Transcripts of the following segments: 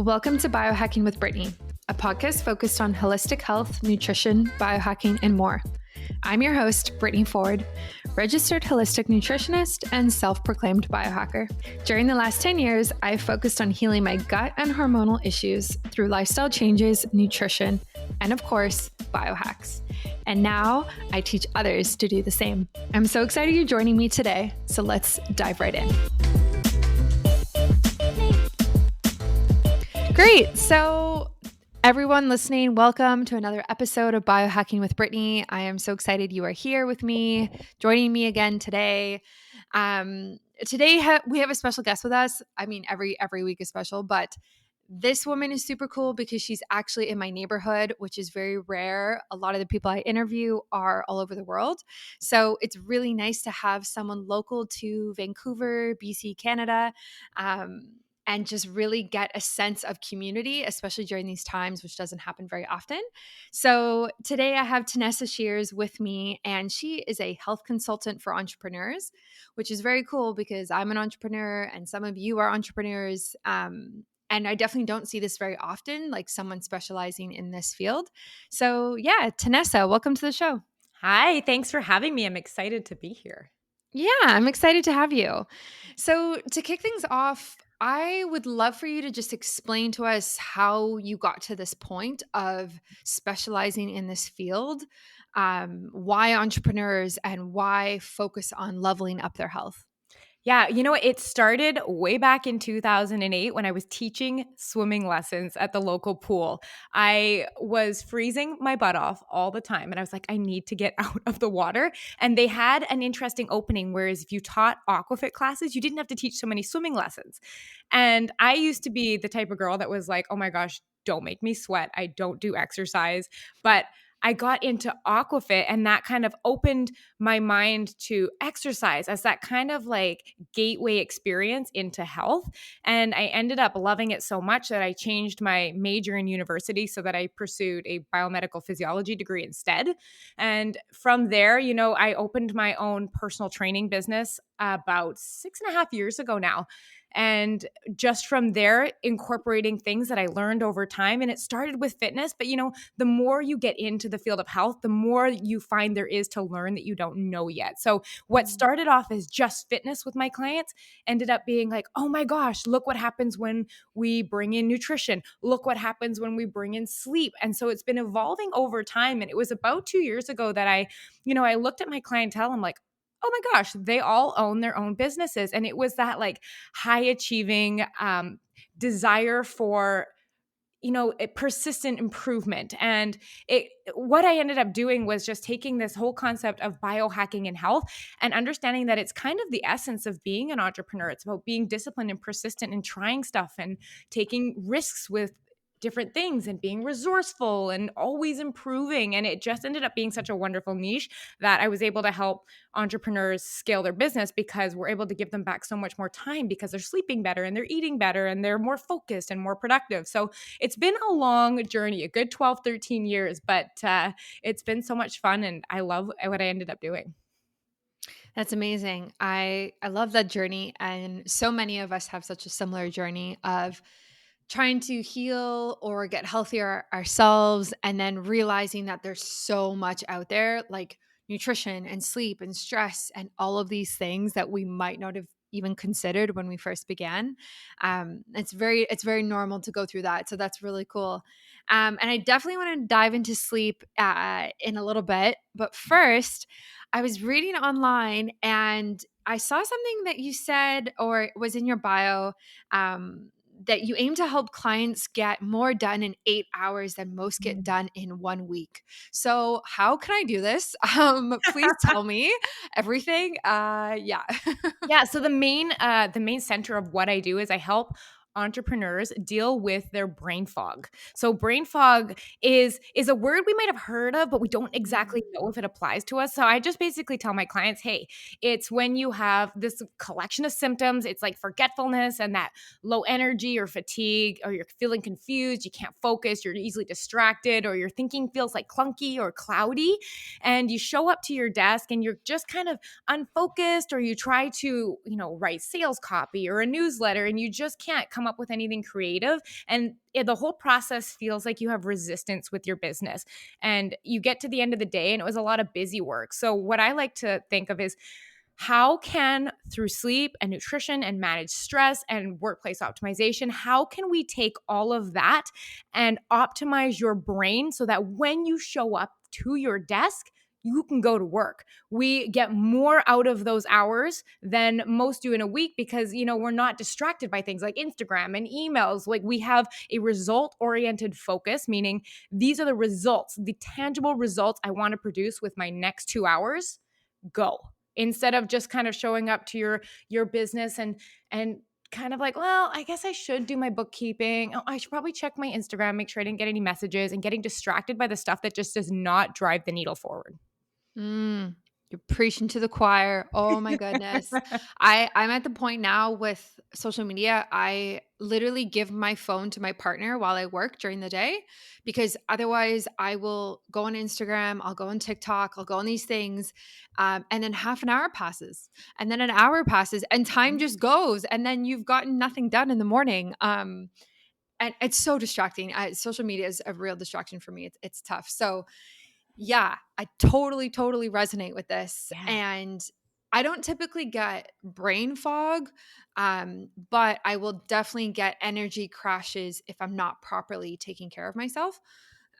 Welcome to Biohacking with Brittany, a podcast focused on holistic health, nutrition, biohacking, and more. I'm your host, Brittany Ford, registered holistic nutritionist and self-proclaimed biohacker. During the last 10 years, I've focused on healing my gut and hormonal issues through lifestyle changes, nutrition, and of course, biohacks. And now I teach others to do the same. I'm so excited you're joining me today, so let's dive right in. Great. So everyone listening, welcome to another episode of Biohacking with Brittany. I am so excited you are here with me, joining me again today. Today we have a special guest with us. I mean, every week is special, but this woman is super cool because she's actually in my neighborhood, which is very rare. A lot of the people I interview are all over the world. So it's really nice to have someone local to Vancouver, BC, Canada, and just really get a sense of community, especially during these times, which doesn't happen very often. So today I have Tanessa Shears with me, and she is a health consultant for entrepreneurs, which is very cool because I'm an entrepreneur and some of you are entrepreneurs. And I definitely don't see this very often, like someone specializing in this field. So yeah, Tanessa, welcome to the show. Hi, thanks for having me. I'm excited to be here. Yeah, I'm excited to have you. So to kick things off, I would love for you to just explain to us how you got to this point of specializing in this field, why entrepreneurs and why focus on leveling up their health. Yeah, it started way back in 2008 when I was teaching swimming lessons at the local pool. I was freezing my butt off all the time, and I was like, I need to get out of the water. And they had an interesting opening, whereas if you taught aquafit classes, you didn't have to teach so many swimming lessons. And I used to be the type of girl that was like, oh my gosh, don't make me sweat. I don't do exercise. But I got into aquafit, and that kind of opened my mind to exercise as that kind of like gateway experience into health. And I ended up loving it so much that I changed my major in university so that I pursued a biomedical physiology degree instead. And from there, I opened my own personal training business about 6.5 years ago now. And just from there, incorporating things that I learned over time. And it started with fitness. But, the more you get into the field of health, the more you find there is to learn that you don't know yet. So what started off as just fitness with my clients ended up being like, oh my gosh, look what happens when we bring in nutrition. Look what happens when we bring in sleep. And so it's been evolving over time. And it was about 2 years ago that I looked at my clientele. I'm like, oh my gosh, they all own their own businesses. And it was that like high achieving desire for persistent improvement. And what I ended up doing was just taking this whole concept of biohacking and health and understanding that it's kind of the essence of being an entrepreneur. It's about being disciplined and persistent and trying stuff and taking risks with different things and being resourceful and always improving. And it just ended up being such a wonderful niche that I was able to help entrepreneurs scale their business because we're able to give them back so much more time because they're sleeping better and they're eating better and they're more focused and more productive. So it's been a long journey, a good 12, 13 years, but it's been so much fun and I love what I ended up doing. That's amazing. I love that journey. And so many of us have such a similar journey of trying to heal or get healthier ourselves and then realizing that there's so much out there like nutrition and sleep and stress and all of these things that we might not have even considered when we first began. It's very normal to go through that. So that's really cool. And I definitely want to dive into sleep in a little bit. But first, I was reading online and I saw something that you said or was in your bio that you aim to help clients get more done in 8 hours than most get done in 1 week. So how can I do this? Please tell me everything. Yeah. Yeah. So the main center of what I do is I help entrepreneurs deal with their brain fog. So brain fog is a word we might have heard of, but we don't exactly know if it applies to us. So I just basically tell my clients, hey, it's when you have this collection of symptoms. It's like forgetfulness and that low energy or fatigue, or you're feeling confused, you can't focus, you're easily distracted, or your thinking feels like clunky or cloudy. And you show up to your desk and you're just kind of unfocused, or you try to, write sales copy or a newsletter and you just can't come come up with anything creative. And the whole process feels like you have resistance with your business. And you get to the end of the day and it was a lot of busy work. So, what I like to think of is, how can, through sleep and nutrition and managed stress and workplace optimization, how can we take all of that and optimize your brain so that when you show up to your desk, you can go to work? We get more out of those hours than most do in a week because, we're not distracted by things like Instagram and emails. Like, we have a result oriented focus, meaning these are the results, the tangible results I want to produce with my next 2 hours. Go, instead of just kind of showing up to your business and kind of like, well, I guess I should do my bookkeeping. Oh, I should probably check my Instagram, make sure I didn't get any messages, and getting distracted by the stuff that just does not drive the needle forward. Mm, you're preaching to the choir. Oh my goodness. I'm at the point now with social media. I literally give my phone to my partner while I work during the day because otherwise I will go on Instagram, I'll go on TikTok, I'll go on these things. And then half an hour passes and then an hour passes and time just goes. And then you've gotten nothing done in the morning. And it's so distracting. Social media is a real distraction for me. It's tough. So, yeah, I totally, totally resonate with this. Yeah. And I don't typically get brain fog, but I will definitely get energy crashes if I'm not properly taking care of myself,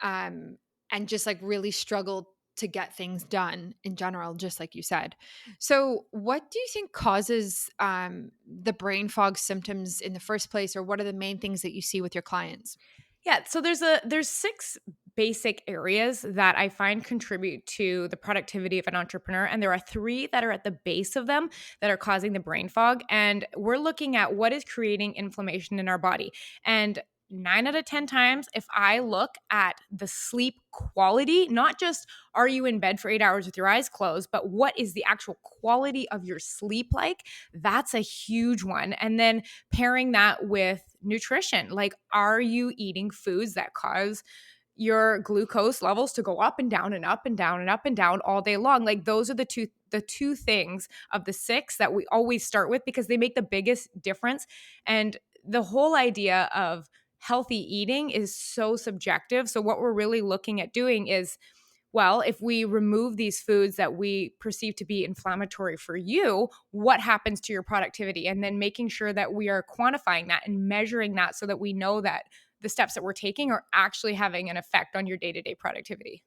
um, and just like really struggle to get things done in general, just like you said. So, what do you think causes the brain fog symptoms in the first place, or what are the main things that you see with your clients? Yeah, so there's six basic areas that I find contribute to the productivity of an entrepreneur, and there are three that are at the base of them that are causing the brain fog. And we're looking at what is creating inflammation in our body. And 9 out of 10 times, if I look at the sleep quality, not just are you in bed for 8 hours with your eyes closed, but what is the actual quality of your sleep like? That's a huge one. And then pairing that with nutrition. Like, are you eating foods that cause your glucose levels to go up and down and up and down and up and down all day long? Like, those are the two things of the six that we always start with because they make the biggest difference. And the whole idea of healthy eating is so subjective. So what we're really looking at doing is, well, if we remove these foods that we perceive to be inflammatory for you, what happens to your productivity? And then making sure that we are quantifying that and measuring that so that we know that the steps that we're taking are actually having an effect on your day-to-day productivity.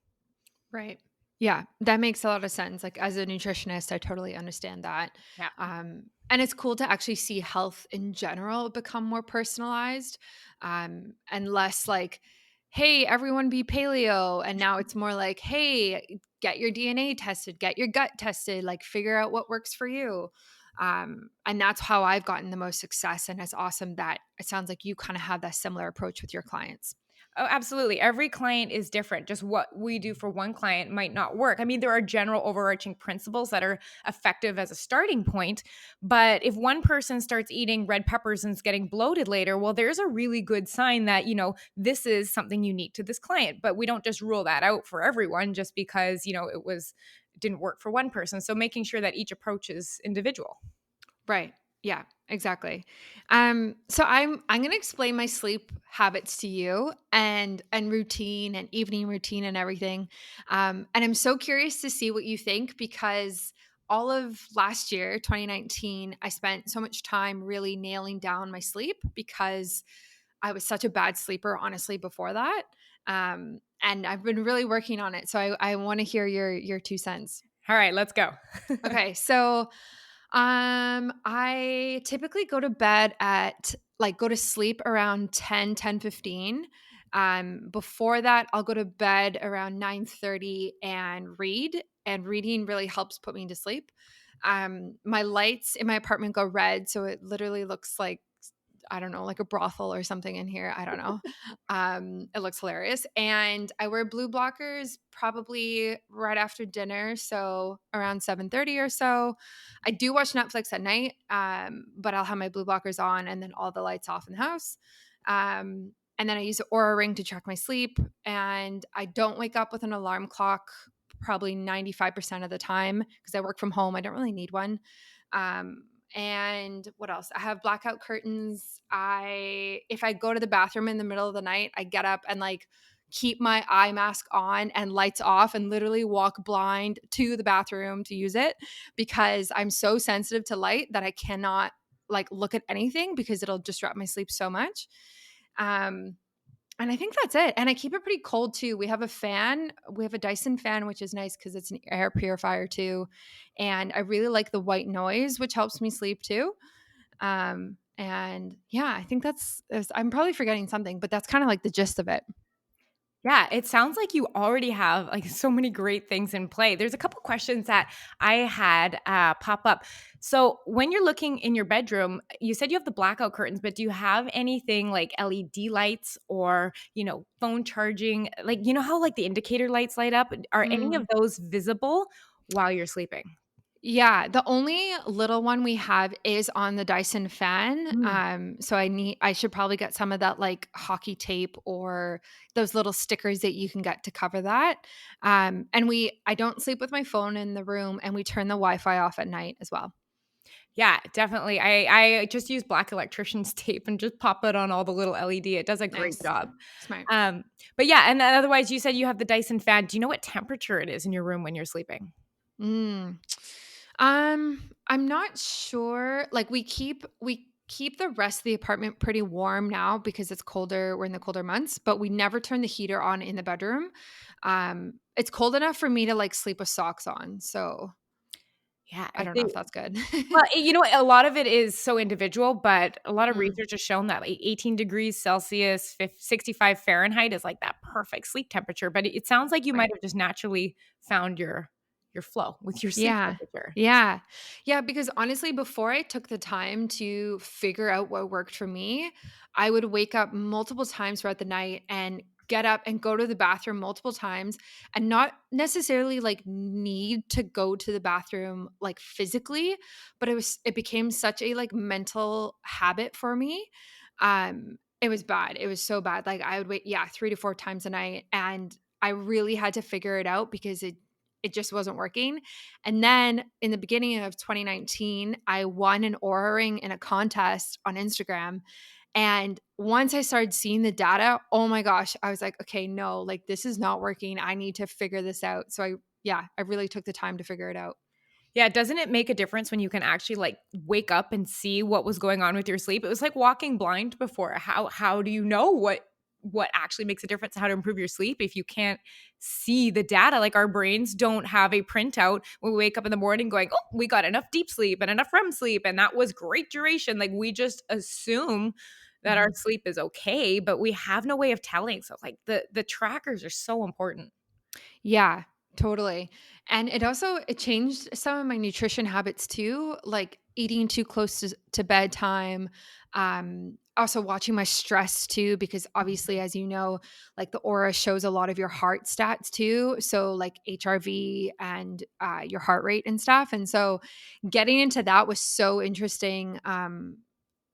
Right. Yeah, that makes a lot of sense. Like as a nutritionist, I totally understand that. Yeah. And it's cool to actually see health in general become more personalized, and less like, hey, everyone be paleo. And now it's more like, hey, get your DNA tested, get your gut tested, like figure out what works for you. And that's how I've gotten the most success. And it's awesome that it sounds like you kind of have that similar approach with your clients. Oh, absolutely. Every client is different. Just what we do for one client might not work. I mean, there are general overarching principles that are effective as a starting point. But if one person starts eating red peppers and is getting bloated later, well, there's a really good sign that, this is something unique to this client. But we don't just rule that out for everyone just because, it didn't work for one person. So making sure that each approach is individual. Right. Yeah, exactly. So I'm going to explain my sleep habits to you and routine and evening routine and everything. And I'm so curious to see what you think because all of last year, 2019, I spent so much time really nailing down my sleep because I was such a bad sleeper, honestly, before that. And I've been really working on it. So I want to hear your 2 cents. All right, let's go. Okay, so I typically go to bed at go to sleep around 10:15. Before that, I'll go to bed around 9:30 and read. And reading really helps put me to sleep. My lights in my apartment go red, so it literally looks like I don't know, like a brothel or something in here. I don't know. It looks hilarious. And I wear blue blockers probably right after dinner, so around 7:30 or so. I do watch Netflix at night, but I'll have my blue blockers on and then all the lights off in the house. And then I use the Aura Ring to track my sleep. And I don't wake up with an alarm clock probably 95% of the time because I work from home. I don't really need one. And what else? I have blackout curtains. If I go to the bathroom in the middle of the night, I get up and like keep my eye mask on and lights off and literally walk blind to the bathroom to use it because I'm so sensitive to light that I cannot like look at anything because it'll disrupt my sleep so much. Um and I think that's it. And I keep it pretty cold too. We have a fan. We have a Dyson fan, which is nice because it's an air purifier too. And I really like the white noise, which helps me sleep too. And yeah, I think I'm probably forgetting something, but that's kind of like the gist of it. Yeah, it sounds like you already have like so many great things in play. There's a couple questions that I had pop up. So, when you're looking in your bedroom, you said you have the blackout curtains, but do you have anything like LED lights or, phone charging? Like, you know how like the indicator lights light up? Are any of Mm. those visible while you're sleeping? Yeah, the only little one we have is on the Dyson fan. Mm. So I should probably get some of that like hockey tape or those little stickers that you can get to cover that. And I don't sleep with my phone in the room, and we turn the Wi-Fi off at night as well. Yeah, definitely. I just use black electrician's tape and just pop it on all the little LED. It does a great Nice. job. Smart. But yeah, and then otherwise you said you have the Dyson fan. Do you know what temperature it is in your room when you're sleeping? Mm. I'm not sure. Like we keep the rest of the apartment pretty warm now because it's colder. We're in the colder months, but we never turn the heater on in the bedroom. It's cold enough for me to like sleep with socks on. So Yeah, I I don't know think if that's good. well, a lot of it is so individual, but a lot of Mm, research has shown that like 18 degrees Celsius, 65 Fahrenheit is like that perfect sleep temperature. But it sounds like you might right. have just naturally found your flow with your sleep Yeah. temperature. Yeah. Yeah, because honestly, before I took the time to figure out what worked for me, I would wake up multiple times throughout the night and get up and go to the bathroom multiple times and not necessarily like need to go to the bathroom like physically, but it became such a like mental habit for me. It was bad. It was so bad. Like I would wait, yeah, 3 to 4 times a night, and I really had to figure it out because it just wasn't working. And then in the beginning of 2019, I won an Aura ring in a contest on Instagram. And once I started seeing the data, oh my gosh, I was like, okay, no, like this is not working. I need to figure this out. So I really took the time to figure it out. Yeah, doesn't it make a difference when you can actually like wake up and see what was going on with your sleep? It was like walking blind before. How do you know what actually makes a difference, how to improve your sleep if you can't see the data? Like our brains don't have a printout when we wake up in the morning going, "Oh, we got enough deep sleep and enough REM sleep and that was great duration." Like we just assume that our Mhm. sleep is okay, but we have no way of telling. So like the trackers are so important. Yeah, totally. And it changed some of my nutrition habits too, like eating too close to bedtime. Also watching my stress too, because obviously, as you know, like the aura shows a lot of your heart stats too. So like HRV and your heart rate and stuff. And so getting into that was so interesting.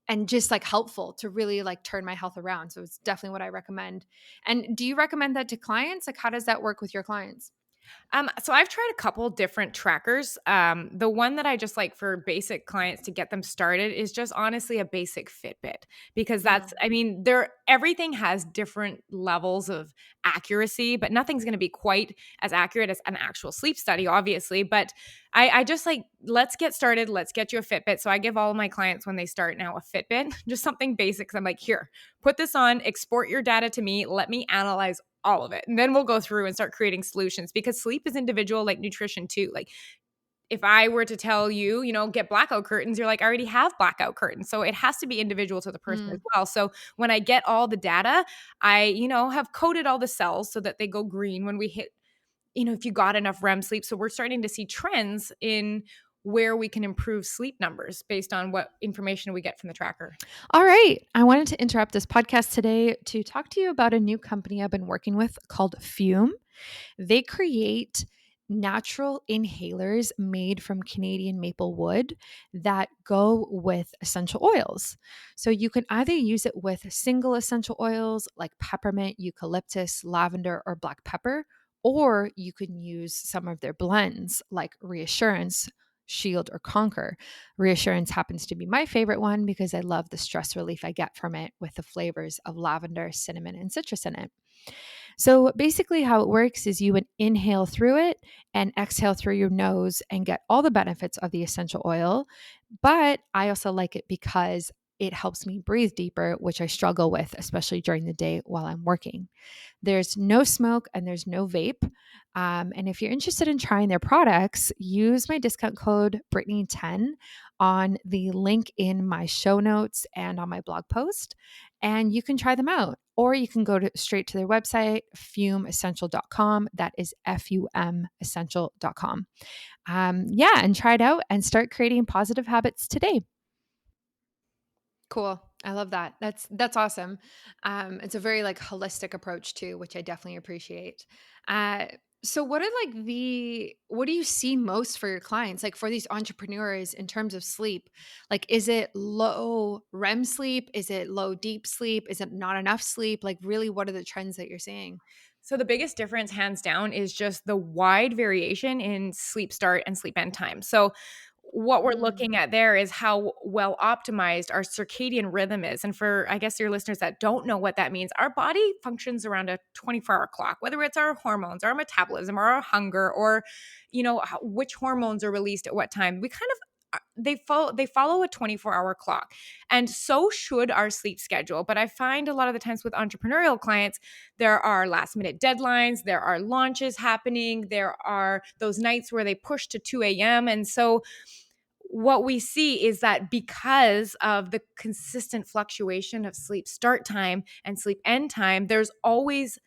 And just like helpful to really like turn my health around. So it's definitely what I recommend. And do you recommend that to clients? Like, how does that work with your clients? So I've tried a couple different trackers. The one that I just like for basic clients to get them started is just honestly a basic Fitbit because Mm, I mean, everything has different levels of accuracy, but nothing's going to be quite as accurate as an actual sleep study, obviously. But I just like, let's get started. Let's get you a Fitbit. So I give all of my clients when they start now a Fitbit, just something basic. 'Cause I'm like, here, put this on, export your data to me, let me analyze all of it. And then we'll go through and start creating solutions because sleep is individual, like nutrition too. Like if I were to tell you, get blackout curtains, you're like, I already have blackout curtains. So it has to be individual to the person as mm. well. So when I get all the data, I, have coded all the cells so that they go green when we hit, if you got enough REM sleep. So we're starting to see trends in where we can improve sleep numbers based on what information we get from the tracker. All right. I wanted to interrupt this podcast today to talk to you about a new company I've been working with called Fume. They create natural inhalers made from Canadian maple wood that go with essential oils. So you can either use it with single essential oils like peppermint, eucalyptus, lavender, or black pepper, or you can use some of their blends like Reassurance shield, or conquer. Reassurance happens to be my favorite one because I love the stress relief I get from it with the flavors of lavender, cinnamon, and citrus in it. So basically, how it works is you would inhale through it and exhale through your nose and get all the benefits of the essential oil. But I also like it because it helps me breathe deeper, which I struggle with, especially during the day while I'm working. There's no smoke and there's no vape. And if you're interested in trying their products, use my discount code Brittany10 on the link in my show notes and on my blog post, and you can try them out. Or you can go straight to their website, fumeessential.com. That is FUM essential.com. Yeah, and try it out and start creating positive habits today. Cool. I love that. That's awesome. It's a very like holistic approach too, which I definitely appreciate. Uh, so what do you see most for your clients, like for these entrepreneurs in terms of sleep? Like, is it low REM sleep? Is it low deep sleep? Is it not enough sleep? Like, really, what are the trends that you're seeing? So the biggest difference, hands down, is just the wide variation in sleep start and sleep end time. So what we're Mm, looking at there is how well optimized our circadian rhythm is. And for, I guess, your listeners that don't know what that means, our body functions around a 24-hour clock, whether it's our hormones, our metabolism, or our hunger, or, which hormones are released at what time. We kind of they follow a 24-hour clock, and so should our sleep schedule. But I find a lot of the times with entrepreneurial clients, there are last minute deadlines, there are launches happening, there are those nights where they push to 2 a.m. And so what we see is that because of the consistent fluctuation of sleep start time and sleep end time, there's always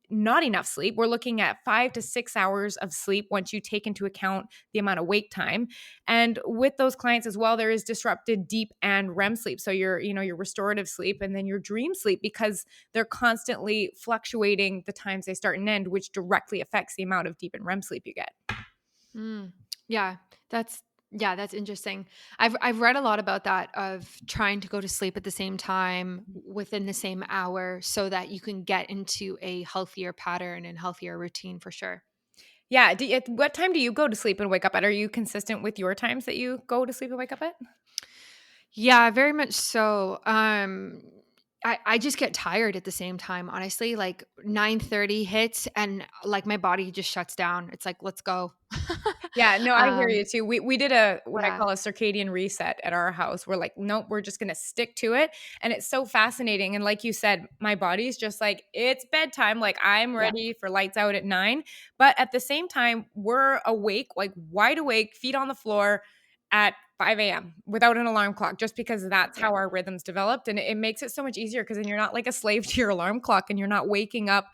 not enough sleep. We're looking at 5 to 6 hours of sleep once you take into account the amount of wake time. And with those clients as well, there is disrupted deep and REM sleep. So your restorative sleep and then your dream sleep, because they're constantly fluctuating the times they start and end, which directly affects the amount of deep and REM sleep you get. mm. Yeah, that's that's interesting. I've read a lot about that of trying to go to sleep at the same time within the same hour so that you can get into a healthier pattern and healthier routine for sure. Yeah. At what time do you go to sleep and wake up at? Are you consistent with your times that you go to sleep and wake up at? Yeah, very much so. I just get tired at the same time, honestly. Like 9:30 hits and like my body just shuts down. It's like, let's go. Yeah, no, I hear you um, too. We did a what I yeah, call a circadian reset at our house. We're like, nope, we're just gonna stick to it. And it's so fascinating. And like you said, my body's just like, it's bedtime. Like I'm yeah, ready for lights out at 9. But at the same time, we're awake, like wide awake, feet on the floor at 5 a.m. without an alarm clock, just because that's yeah. how our rhythms developed. And it makes it so much easier because then you're not like a slave to your alarm clock and you're not waking up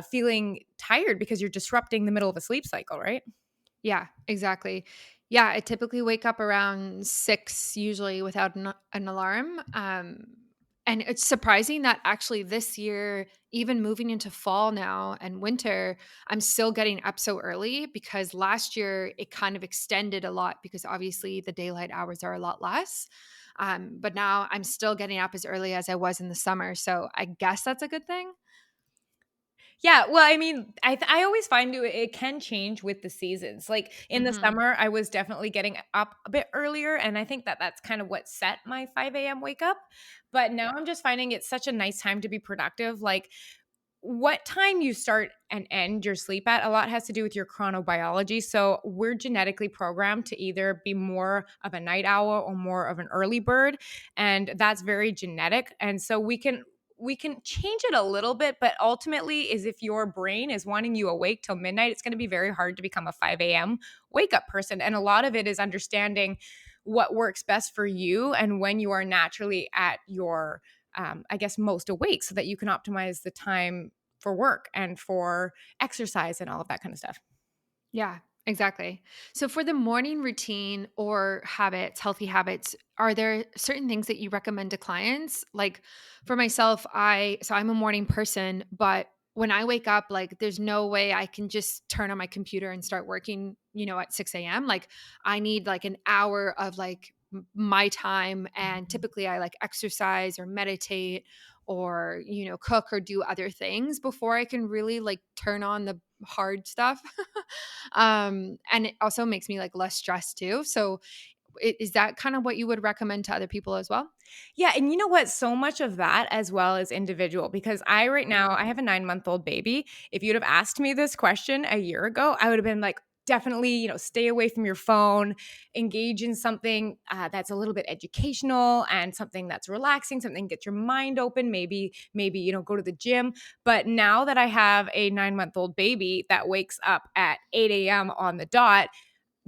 feeling tired because you're disrupting the middle of a sleep cycle, right? Yeah, exactly. Yeah, I typically wake up around 6 usually without an alarm. And it's surprising that actually this year, even moving into fall now and winter, I'm still getting up so early because last year it kind of extended a lot because obviously the daylight hours are a lot less. But now I'm still getting up as early as I was in the summer. So I guess that's a good thing. Yeah, well, I mean, I always find it can change with the seasons. Like in the Hmm. summer, I was definitely getting up a bit earlier, and I think that that's kind of what set my 5 a.m. wake up. But now Yeah. I'm just finding it's such a nice time to be productive. Like what time you start and end your sleep at a lot has to do with your chronobiology. So we're genetically programmed to either be more of a night owl or more of an early bird, and that's very genetic. And so we can change it a little bit, but ultimately is if your brain is wanting you awake till midnight, it's going to be very hard to become a 5 a.m. wake up person. And a lot of it is understanding what works best for you and when you are naturally at your I guess, most awake so that you can optimize the time for work and for exercise and all of that kind of stuff. Yeah, exactly. So for the morning routine or habits, healthy habits, are there certain things that you recommend to clients? Like for myself, I'm a morning person, but when I wake up, like there's no way I can just turn on my computer and start working, at 6 a.m. Like I need like an hour of like my time. And typically I like exercise or meditate or, cook or do other things before I can really like turn on the hard stuff. And it also makes me like less stressed too. So is that kind of what you would recommend to other people as well? Yeah, and you know what? So much of that as well is individual because I right now I have a 9-month-old baby. If you'd have asked me this question a year ago, I would have been like, definitely, stay away from your phone, engage in something that's a little bit educational and something that's relaxing, something get your mind open. Maybe go to the gym. But now that I have a 9-month-old baby that wakes up at 8 a.m. on the dot,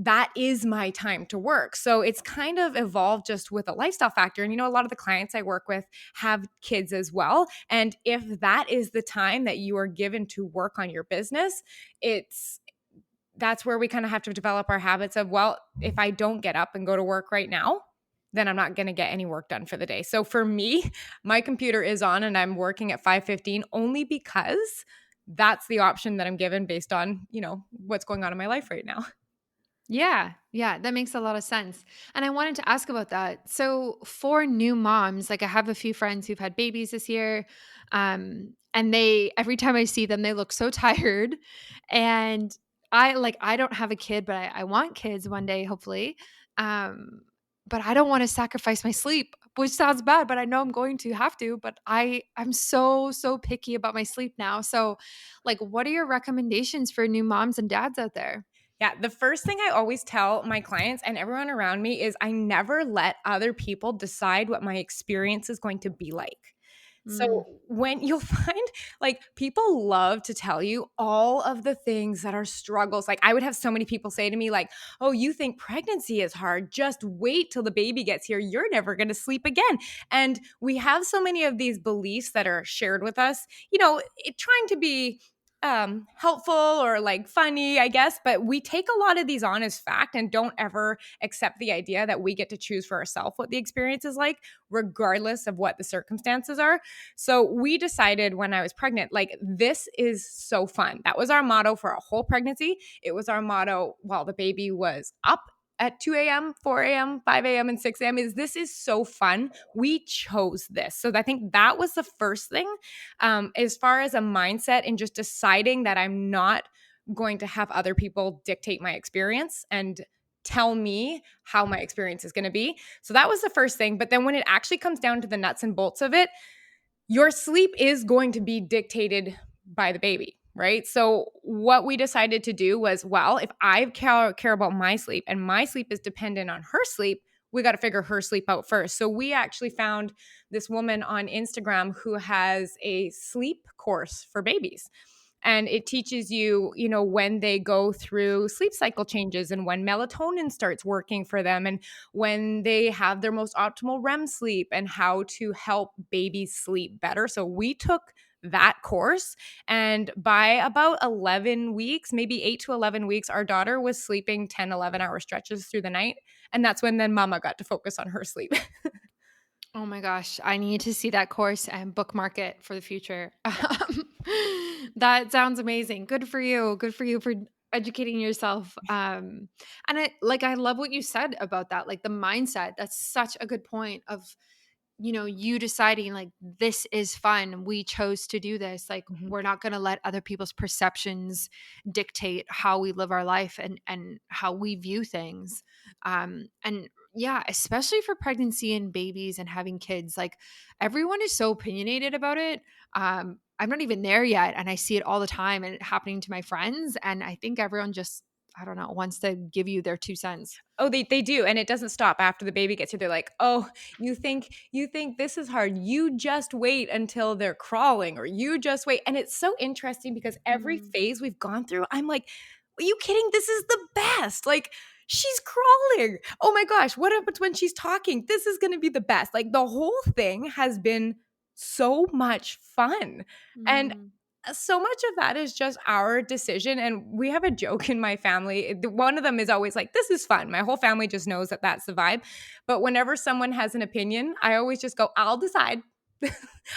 that is my time to work. So it's kind of evolved just with a lifestyle factor. And a lot of the clients I work with have kids as well. And if that is the time that you are given to work on your business, it's that's where we kind of have to develop our habits of, well, if I don't get up and go to work right now, then I'm not going to get any work done for the day. So for me, my computer is on and I'm working at 5:15 only because that's the option that I'm given based on, what's going on in my life right now. Yeah, yeah, that makes a lot of sense. And I wanted to ask about that. So, for new moms, like I have a few friends who've had babies this year, and they every time I see them, they look so tired. And I don't have a kid, but I want kids one day, hopefully. Um, but I don't want to sacrifice my sleep, which sounds bad, but I know I'm going to have to. But I'm so picky about my sleep now. So, like, what are your recommendations for new moms and dads out there? Yeah, the first thing I always tell my clients and everyone around me is I never let other people decide what my experience is going to be like. So Mm. when you'll find like people love to tell you all of the things that are struggles. Like I would have so many people say to me like, "Oh, you think pregnancy is hard? Just wait till the baby gets here. You're never going to sleep again." And we have so many of these beliefs that are shared with us, trying to be helpful or like funny, I guess, but we take a lot of these on as fact and don't ever accept the idea that we get to choose for ourselves what the experience is like, regardless of what the circumstances are. So we decided when I was pregnant, like, this is so fun. That was our motto for a whole pregnancy. It was our motto while the baby was up at 2 a.m., 4 a.m., 5 a.m., and 6 a.m. is this is so fun. We chose this. So I think that was the first thing. As far as a mindset and just deciding that I'm not going to have other people dictate my experience and tell me how my experience is going to be. So that was the first thing. But then when it actually comes down to the nuts and bolts of it, your sleep is going to be dictated by the baby, right? So what we decided to do was, well, if I care about my sleep and my sleep is dependent on her sleep, we got to figure her sleep out first. So we actually found this woman on Instagram who has a sleep course for babies. And it teaches you, when they go through sleep cycle changes and when melatonin starts working for them and when they have their most optimal REM sleep and how to help babies sleep better. So we took that course, and by about 11 weeks, maybe 8 to 11 weeks, our daughter was sleeping 10, 11-hour stretches through the night. And that's when then mama got to focus on her sleep. Oh my gosh, I need to see that course and bookmark it for the future. That sounds amazing. Good for you. Good for you for educating yourself. And I love what you said about that, like the mindset. That's such a good point of you deciding like this is fun. We chose to do this. Like Mhm. we're not going to let other people's perceptions dictate how we live our life and how we view things. And yeah, especially for pregnancy and babies and having kids, like everyone is so opinionated about it. I'm not even there yet and I see it all the time and it happening to my friends and I think everyone just I don't know, wants to give you their 2 cents. Oh, they do, and it doesn't stop after the baby gets here. They're like, "Oh, you think this is hard. You just wait until they're crawling or you just wait." And it's so interesting because every Mm, phase we've gone through, I'm like, "Are you kidding? This is the best." Like, she's crawling. Oh my gosh, what happens when she's talking? This is going to be the best. Like the whole thing has been so much fun. And mm, so much of that is just our decision. And we have a joke in my family. One of them is always like, "This is fun." My whole family just knows that that's the vibe. But whenever someone has an opinion, I always just go, "I'll decide."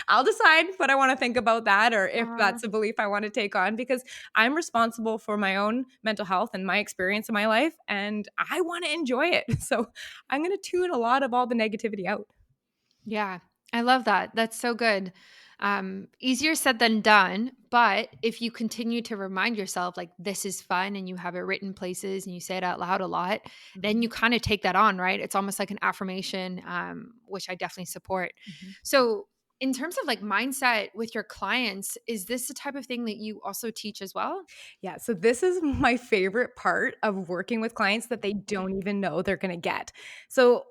I'll decide what I want to think about that or if uh, that's a belief I want to take on because I'm responsible for my own mental health and my experience in my life and I want to enjoy it. So I'm going to tune a lot of all the negativity out. yeah, I love that. That's so good. Easier said than done, but if you continue to remind yourself like this is fun and you have it written places and you say it out loud a lot, then Mhm, you kind of take that on, right? It's almost like an affirmation, which I definitely support. mhm. So, in terms of like mindset with your clients, is this the type of thing that you also teach as well? Yeah, so this is my favorite part of working with clients that they don't even know they're gonna get. So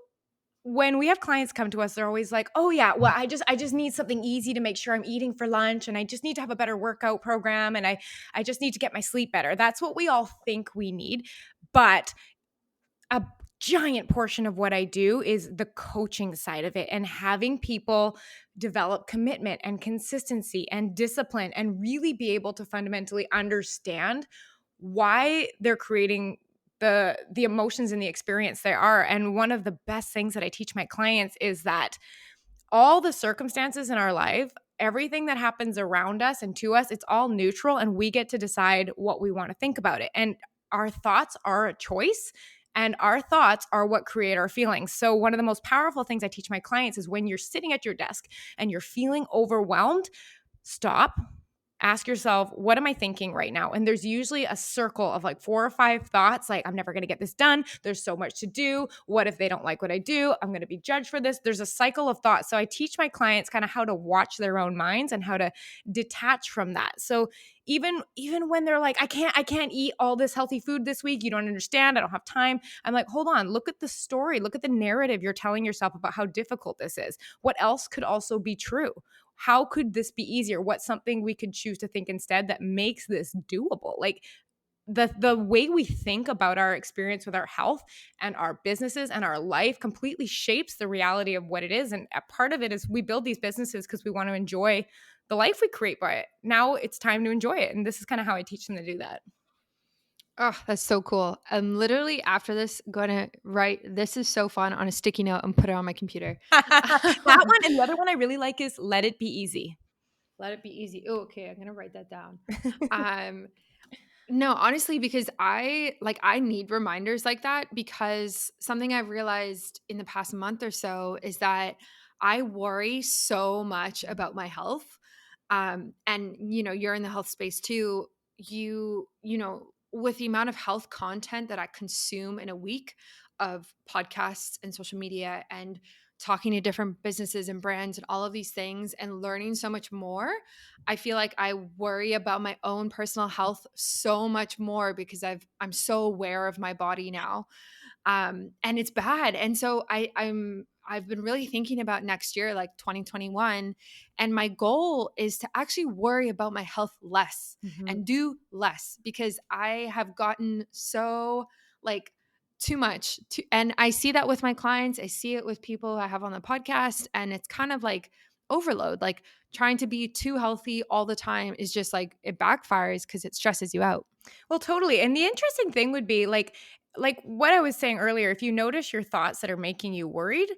when we have clients come to us, they're always like, "Oh yeah, well I just need something easy to make sure I'm eating for lunch, and I just need to have a better workout program, and I just need to get my sleep better." That's what we all think we need. But a giant portion of what I do is the coaching side of it, and having people develop commitment and consistency and discipline and really be able to fundamentally understand why they're creating the emotions and the experience they are. And one of the best things that I teach my clients is that all the circumstances in our life, everything that happens around us and to us, it's all neutral, and we get to decide what we want to think about it. And our thoughts are a choice, and our thoughts are what create our feelings. So, one of the most powerful things I teach my clients is when you're sitting at your desk and you're feeling overwhelmed, stop. Ask yourself, what am I thinking right now? And there's usually a circle of like 4 or 5 thoughts, like, I'm never going to get this done. There's so much to do. What if they don't like what I do? I'm going to be judged for this. There's a cycle of thoughts. So I teach my clients kind of how to watch their own minds and how to detach from that. So even when they're like, I can't eat all this healthy food this week. You don't understand. I don't have time. I'm like, hold on, look at the story, look at the narrative you're telling yourself about how difficult this is. What else could also be true? How could this be easier? What's something we could choose to think instead that makes this doable? Like the way we think about our experience with our health and our businesses and our life completely shapes the reality of what it is. And a part of it is we build these businesses because we want to enjoy the life we create by it. Now it's time to enjoy it. And this is kind of how I teach them to do that. Oh, that's so cool. I'm literally after this going to write this is so fun on a sticky note and put it on my computer. That one and the other one I really like is let it be easy. Let it be easy. Oh, okay. I'm gonna write that down. Um, no, honestly, because I need reminders like that because something I've realized in the past month or so is that I worry so much about my health. And you're in the health space too. With the amount of health content that I consume in a week of podcasts and social media and talking to different businesses and brands and all of these things and learning so much more, I feel like I worry about my own personal health so much more because I'm so aware of my body now, and it's bad. And so I've been really thinking about next year, like 2021, and my goal is to actually worry about my health less Mhm. and do less because I have gotten so like too much and I see that with my clients, I see it with people I have on the podcast, and it's kind of like overload. Like trying to be too healthy all the time is just like it backfires because it stresses you out. Well, totally. And the interesting thing would be like what I was saying earlier, if you notice your thoughts that are making you worried,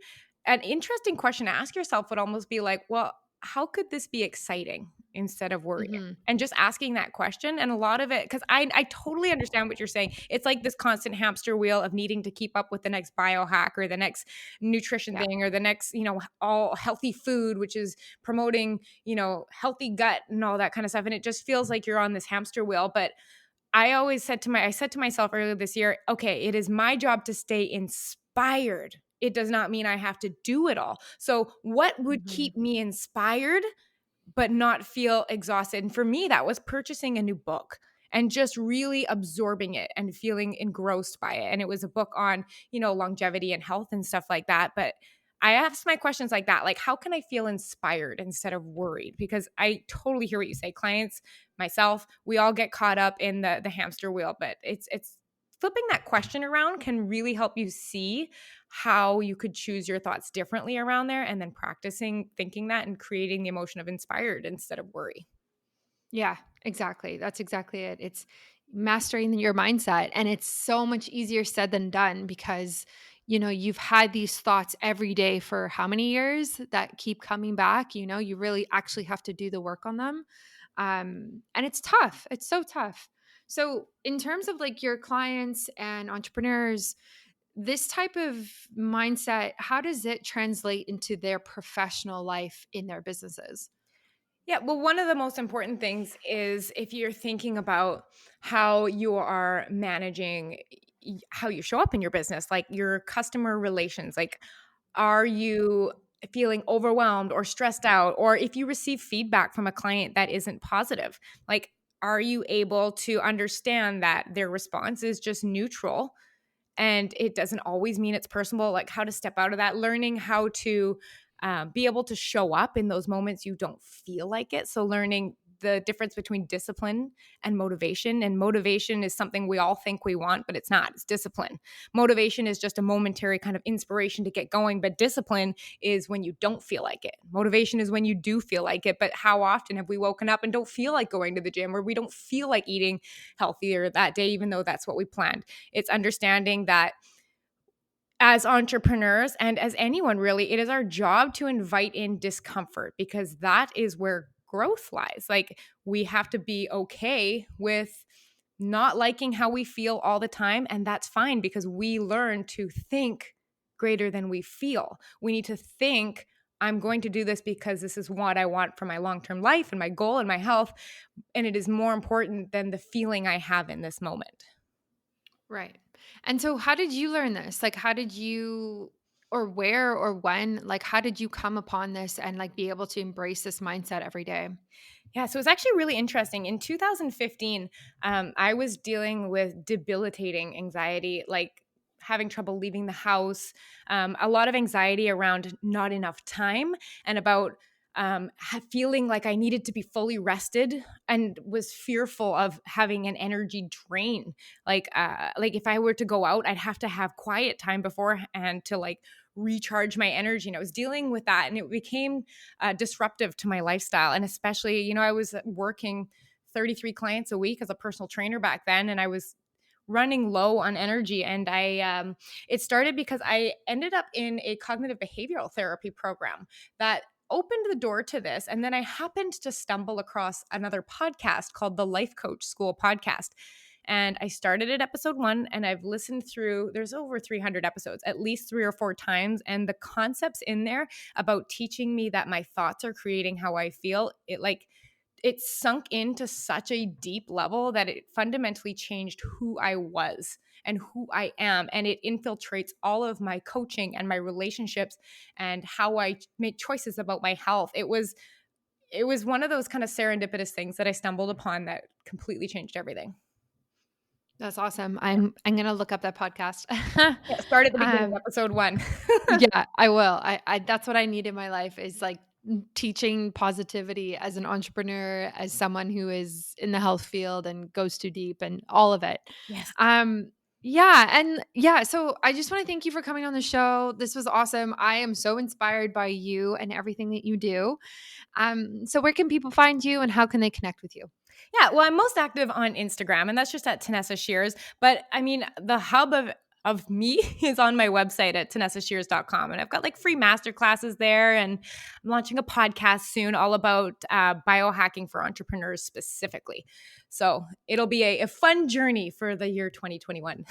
an interesting question to ask yourself would almost be like, well, how could this be exciting instead of worrying? Mhm. And just asking that question. And a lot of it, because I totally understand what you're saying. It's like this constant hamster wheel of needing to keep up with the next biohack or the next nutrition Yeah. thing or the next, all healthy food, which is promoting, healthy gut and all that kind of stuff. And it just feels like you're on this hamster wheel. But I said to myself earlier this year, okay, it is my job to stay inspired. It does not mean I have to do it all. So, what would Mhm. keep me inspired but not feel exhausted? And for me, that was purchasing a new book and just really absorbing it and feeling engrossed by it. And it was a book on, longevity and health and stuff like that. But I asked my questions like that, like, how can I feel inspired instead of worried? Because I totally hear what you say. Clients, myself, we all get caught up in the hamster wheel, but it's flipping that question around can really help you see how you could choose your thoughts differently around there, and then practicing thinking that and creating the emotion of inspired instead of worry. Yeah, exactly. That's exactly it. It's mastering your mindset, and it's so much easier said than done because you've had these thoughts every day for how many years that keep coming back. You really actually have to do the work on them. And it's tough. It's so tough. So, in terms of like your clients and entrepreneurs, this type of mindset, how does it translate into their professional life in their businesses? Yeah, well, one of the most important things is if you're thinking about how you are managing how you show up in your business, like your customer relations, like are you feeling overwhelmed or stressed out? Or if you receive feedback from a client that isn't positive, like are you able to understand that their response is just neutral and it doesn't always mean it's personal, like how to step out of that, learning how to be able to show up in those moments you don't feel like it. So learning the difference between discipline and motivation. And motivation is something we all think we want, but it's not. It's discipline. Motivation is just a momentary kind of inspiration to get going, but discipline is when you don't feel like it. Motivation is when you do feel like it. But how often have we woken up and don't feel like going to the gym, or we don't feel like eating healthier that day, even though that's what we planned? It's understanding that as entrepreneurs and as anyone really, it is our job to invite in discomfort, because that is where growth lies. Like we have to be okay with not liking how we feel all the time. And that's fine, because we learn to think greater than we feel. We need to think, I'm going to do this because this is what I want for my long-term life and my goal and my health. And it is more important than the feeling I have in this moment. Right. And so how did you learn this? Like how did you or where or when, like how did you come upon this and like be able to embrace this mindset every day? Yeah, so it was actually really interesting. In 2015, I was dealing with debilitating anxiety, like having trouble leaving the house, a lot of anxiety around not enough time, and about feeling like I needed to be fully rested, and was fearful of having an energy drain. Like if I were to go out, I'd have to have quiet time beforehand to like recharge my energy. And I was dealing with that, and it became disruptive to my lifestyle. And especially, I was working 33 clients a week as a personal trainer back then, and I was running low on energy. And it started because I ended up in a cognitive behavioral therapy program that opened the door to this. And then I happened to stumble across another podcast called the Life Coach School podcast. And I started at episode 1, and I've listened through, there's over 300 episodes, at least 3 or 4 times. And the concepts in there about teaching me that my thoughts are creating how I feel, it sunk into such a deep level that it fundamentally changed who I was and who I am. And it infiltrates all of my coaching and my relationships and how I make choices about my health. It was one of those kind of serendipitous things that I stumbled upon that completely changed everything. That's awesome. I'm gonna look up that podcast. Yeah, start at the beginning, um, episode 1. yeah, I will. I that's what I need in my life is like teaching positivity as an entrepreneur, as someone who is in the health field and goes too deep and all of it. Yes. Um, yeah, and yeah, so I just want to thank you for coming on the show. This was awesome. I am so inspired by you and everything that you do. So where can people find you and how can they connect with you? Yeah, well, I'm most active on Instagram, and that's just at Tanessa Shears. But I mean, the hub of me is on my website at tanessashears.com. And I've got like free masterclasses there. And I'm launching a podcast soon all about biohacking for entrepreneurs specifically. So it'll be a fun journey for the year 2021.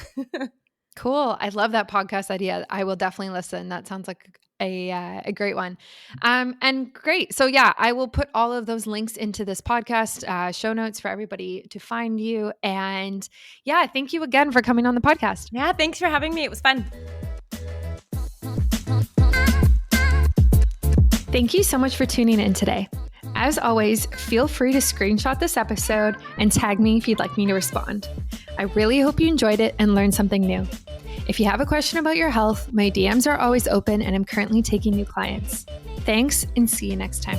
Cool. I love that podcast idea. I will definitely listen. That sounds like a great one. And great. So yeah, I will put all of those links into this podcast show notes for everybody to find you. And yeah, thank you again for coming on the podcast. Yeah, thanks for having me. It was fun. Thank you so much for tuning in today. As always, feel free to screenshot this episode and tag me if you'd like me to respond. I really hope you enjoyed it and learned something new. If you have a question about your health, my DMs are always open and I'm currently taking new clients. Thanks and see you next time.